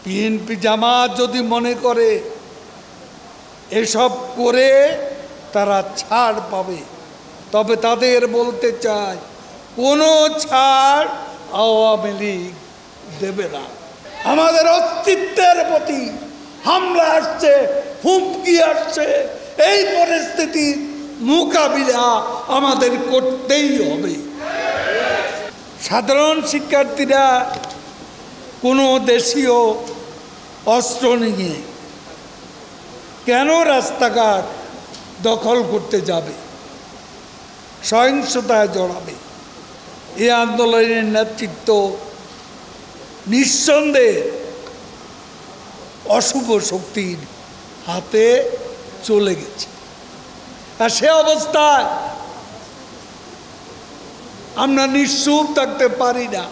BNP জামাত যদি মনে করে এসব করে তারা ছাড় পাবে, তবে তাদের বলতে চাই কোনো ছাড় আওয়ামী লীগ দেবে না। আমাদের অস্তিত্বের প্রতি হামলা আসছে, হুমকি আসছে, এই পরিস্থিতির মোকাবিলা আমাদের করতেই হবে। সাধারণ শিক্ষার্থীরা কোনো দেশীয় অস্ত্র নিয়ে কেন রাস্তাঘাট দখল করতে যাবে, সহিংসতায় জড়াবে? এই আন্দোলনের নেতৃত্ব নিঃসন্দেহে অশুভ শক্তির হাতে চলে গেছে। আর সে অবস্থায় আমরা নিশ্চুপ থাকতে পারি না।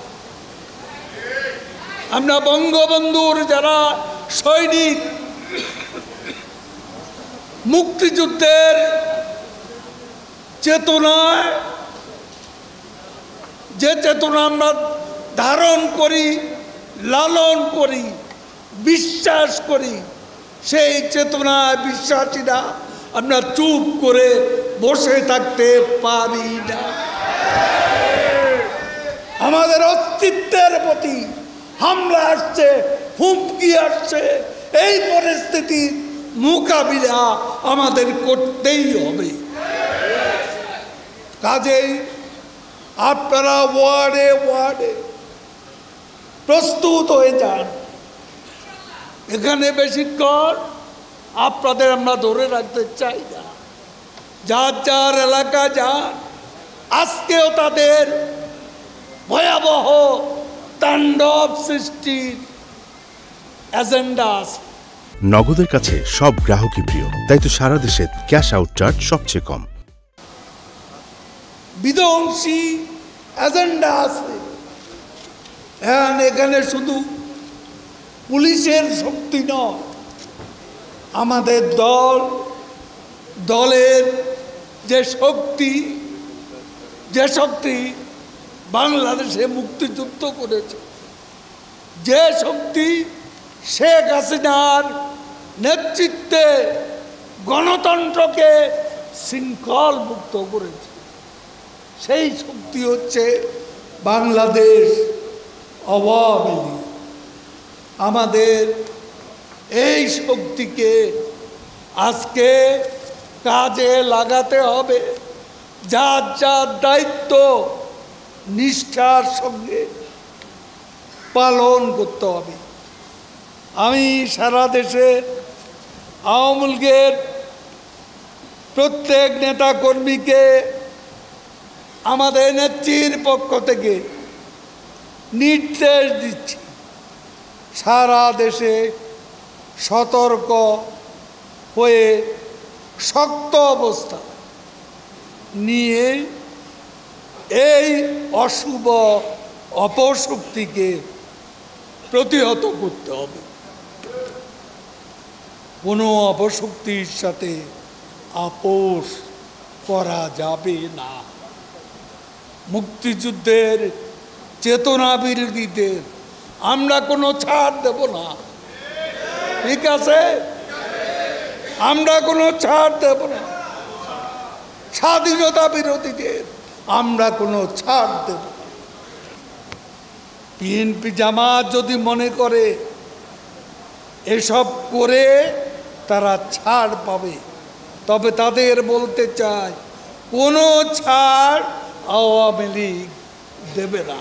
আমরা বঙ্গবন্ধুর যারা সৈনিক, মুক্তিযুদ্ধের চেতনায় যে চেতনা আমরা ধারণ করি, লালন করি, বিশ্বাস করি, সেই চেতনায় বিশ্বাসীরা আমরা চুপ করে বসে থাকতে পারি না। আমাদের অস্তিত্বের প্রতি হামলা আসছে, হুমকি আসছে, এই পরিস্থিতির মোকাবিলা আমাদের করতেই হবে। কাজেই আপনারা ওয়ার্ডে ওয়ার্ডে প্রস্তুত হয়ে যান। এখানে বেশিক্ষণ আপনাদের আমরা ধরে রাখতে চাই না। যার যার এলাকা যান। আজকেও তাদের ভয়াবহ তাণ্ডব সৃষ্টির এজেন্ডা আছে। নগদের কাছে সব গ্রাহকই প্রিয়, তাই তো সারা দেশে ক্যাশ আউট চার্জ সবচেয়ে কম। বিধ্বংসী এজেন্ডা আছে। এখানে শুধু পুলিশের শক্তি নয়, আমাদের দলের যে শক্তি বাংলাদেশে মুক্তিযুদ্ধ করেছে, যে শক্তি শেখ হাসিনার নেতৃত্বে গণতন্ত্রকে শৃঙ্খল মুক্ত করেছে, সেই শক্তি হচ্ছে বাংলাদেশ আওয়ামী লীগ। আমাদের এই শক্তিকে আজকে কাজে লাগাতে হবে, যার যার দায়িত্ব নিষ্ঠার সঙ্গে পালন করতে হবে। আমি সারা দেশে আওয়ামী লীগের প্রত্যেক নেতাকর্মীকে আমাদের নেত্রীর পক্ষ থেকে নির্দেশ দিচ্ছি, সারা দেশে সতর্ক হয়ে শক্ত অবস্থা নিয়ে এই অশুভ অপশক্তিকে প্রতিহত করতে হবে। কোনো অপশক্তির সাথে আপোষ করা যাবে না। মুক্তিযুদ্ধের চেতনা বিরোধীদের আমরা কোনো ছাড় দেব না। ঠিক আছে? আমরা কোনো ছাড় দেব না। স্বাধীনতা বিরোধীদের আমরা কোনো ছাড় দেব না। বিএনপি জামাত যদি মনে করে এসব করে তারা ছাড় পাবে, তবে তাদের বলতে চাই কোনো ছাড় আওয়ামী লীগ দেবে না।